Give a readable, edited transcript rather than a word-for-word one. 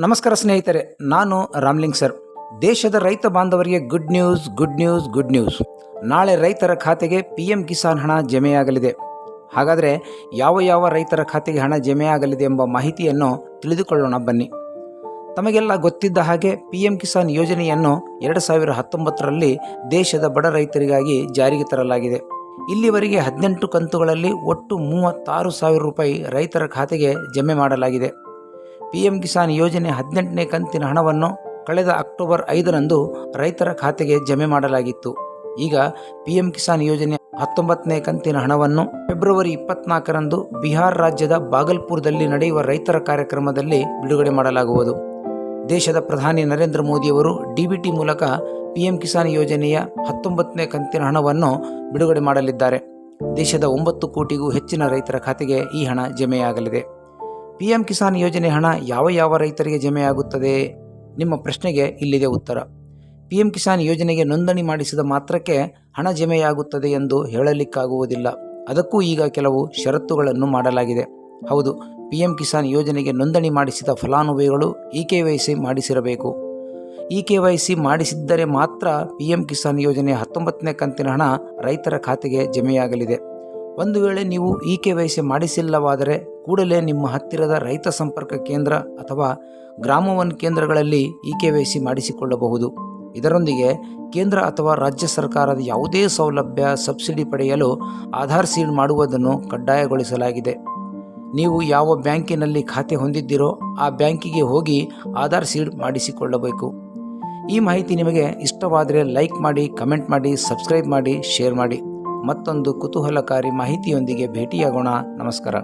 ನಮಸ್ಕಾರ ಸ್ನೇಹಿತರೆ, ನಾನು ರಾಮ್ಲಿಂಗ್ ಸರ್. ದೇಶದ ರೈತ ಬಾಂಧವರಿಗೆ ಗುಡ್ ನ್ಯೂಸ್. ನಾಳೆ ರೈತರ ಖಾತೆಗೆ PM ಕಿಸಾನ್ ಹಣ ಜಮೆಯಾಗಲಿದೆ. ಹಾಗಾದರೆ ಯಾವ ರೈತರ ಖಾತೆಗೆ ಹಣ ಜಮೆಯಾಗಲಿದೆ ಎಂಬ ಮಾಹಿತಿಯನ್ನು ತಿಳಿದುಕೊಳ್ಳೋಣ ಬನ್ನಿ. ತಮಗೆಲ್ಲ ಗೊತ್ತಿದ್ದ ಹಾಗೆ PM ಕಿಸಾನ್ ಯೋಜನೆಯನ್ನು 2019ರಲ್ಲಿ ದೇಶದ ಬಡ ರೈತರಿಗಾಗಿ ಜಾರಿಗೆ ತರಲಾಗಿದೆ. ಇಲ್ಲಿವರೆಗೆ 18 ಕಂತುಗಳಲ್ಲಿ ಒಟ್ಟು 36,000 ರೂಪಾಯಿ ರೈತರ ಖಾತೆಗೆ ಜಮೆ ಮಾಡಲಾಗಿದೆ. PM ಕಿಸಾನ್ ಯೋಜನೆ 18ನೇ ಕಂತಿನ ಹಣವನ್ನು ಕಳೆದ ಅಕ್ಟೋಬರ್ 5ರಂದು ರೈತರ ಖಾತೆಗೆ ಜಮೆ ಮಾಡಲಾಗಿತ್ತು. ಈಗ PM ಕಿಸಾನ್ ಯೋಜನೆ 19ನೇ ಕಂತಿನ ಹಣವನ್ನು ಫೆಬ್ರವರಿ 24ರಂದು ಬಿಹಾರ ರಾಜ್ಯದ ಬಾಗಲ್ಪುರದಲ್ಲಿ ನಡೆಯುವ ರೈತರ ಕಾರ್ಯಕ್ರಮದಲ್ಲಿ ಬಿಡುಗಡೆ ಮಾಡಲಾಗುವುದು. ದೇಶದ ಪ್ರಧಾನಿ ನರೇಂದ್ರ ಮೋದಿಯವರು DBT ಮೂಲಕ PM ಕಿಸಾನ್ ಯೋಜನೆಯ 19ನೇ ಕಂತಿನ ಹಣವನ್ನು ಬಿಡುಗಡೆ ಮಾಡಲಿದ್ದಾರೆ. ದೇಶದ 9 ಕೋಟಿಗೂ ಹೆಚ್ಚಿನ ರೈತರ ಖಾತೆಗೆ ಈ ಹಣ ಜಮೆಯಾಗಲಿದೆ. PM ಕಿಸಾನ್ ಯೋಜನೆ ಹಣ ಯಾವ ರೈತರಿಗೆ ಜಮೆಯಾಗುತ್ತದೆ? ನಿಮ್ಮ ಪ್ರಶ್ನೆಗೆ ಇಲ್ಲಿದೆ ಉತ್ತರ. PM ಕಿಸಾನ್ ಯೋಜನೆಗೆ ನೋಂದಣಿ ಮಾಡಿಸಿದ ಮಾತ್ರಕ್ಕೆ ಹಣ ಜಮೆಯಾಗುತ್ತದೆ ಎಂದು ಹೇಳಲಿಕ್ಕಾಗುವುದಿಲ್ಲ. ಅದಕ್ಕೂ ಈಗ ಕೆಲವು ಷರತ್ತುಗಳನ್ನು ಮಾಡಲಾಗಿದೆ. ಹೌದು, PM ಕಿಸಾನ್ ಯೋಜನೆಗೆ ನೋಂದಣಿ ಮಾಡಿಸಿದ ಫಲಾನುಭವಿಗಳು EKYC ಮಾಡಿಸಿರಬೇಕು. EKYC ಮಾಡಿಸಿದ್ದರೆ ಮಾತ್ರ PM ಕಿಸಾನ್ ಯೋಜನೆ 19ನೇ ಕಂತಿನ ಹಣ ರೈತರ ಖಾತೆಗೆ ಜಮೆಯಾಗಲಿದೆ. ಒಂದು ವೇಳೆ ನೀವು EKYC ಮಾಡಿಸಿಲ್ಲವಾದರೆ ಕೂಡಲೇ ನಿಮ್ಮ ಹತ್ತಿರದ ರೈತ ಸಂಪರ್ಕ ಕೇಂದ್ರ ಅಥವಾ ಗ್ರಾಮ 1 ಕೇಂದ್ರಗಳಲ್ಲಿ EKYC ಮಾಡಿಸಿಕೊಳ್ಳಬಹುದು. ಇದರೊಂದಿಗೆ ಕೇಂದ್ರ ಅಥವಾ ರಾಜ್ಯ ಸರ್ಕಾರದ ಯಾವುದೇ ಸೌಲಭ್ಯ ಸಬ್ಸಿಡಿ ಪಡೆಯಲು ಆಧಾರ್ ಸೀಡ್ ಮಾಡುವುದನ್ನು ಕಡ್ಡಾಯಗೊಳಿಸಲಾಗಿದೆ. ನೀವು ಯಾವ ಬ್ಯಾಂಕಿನಲ್ಲಿ ಖಾತೆ ಹೊಂದಿದ್ದೀರೋ ಆ ಬ್ಯಾಂಕಿಗೆ ಹೋಗಿ ಆಧಾರ್ ಸೀಡ್ ಮಾಡಿಸಿಕೊಳ್ಳಬೇಕು. ಈ ಮಾಹಿತಿ ನಿಮಗೆ ಇಷ್ಟವಾದರೆ ಲೈಕ್ ಮಾಡಿ, ಕಮೆಂಟ್ ಮಾಡಿ, ಸಬ್ಸ್ಕ್ರೈಬ್ ಮಾಡಿ, ಶೇರ್ ಮಾಡಿ. ಮತ್ತೊಂದು ಕುತೂಹಲಕಾರಿ ಮಾಹಿತಿಯೊಂದಿಗೆ ಭೇಟಿಯಾಗೋಣ. ನಮಸ್ಕಾರ.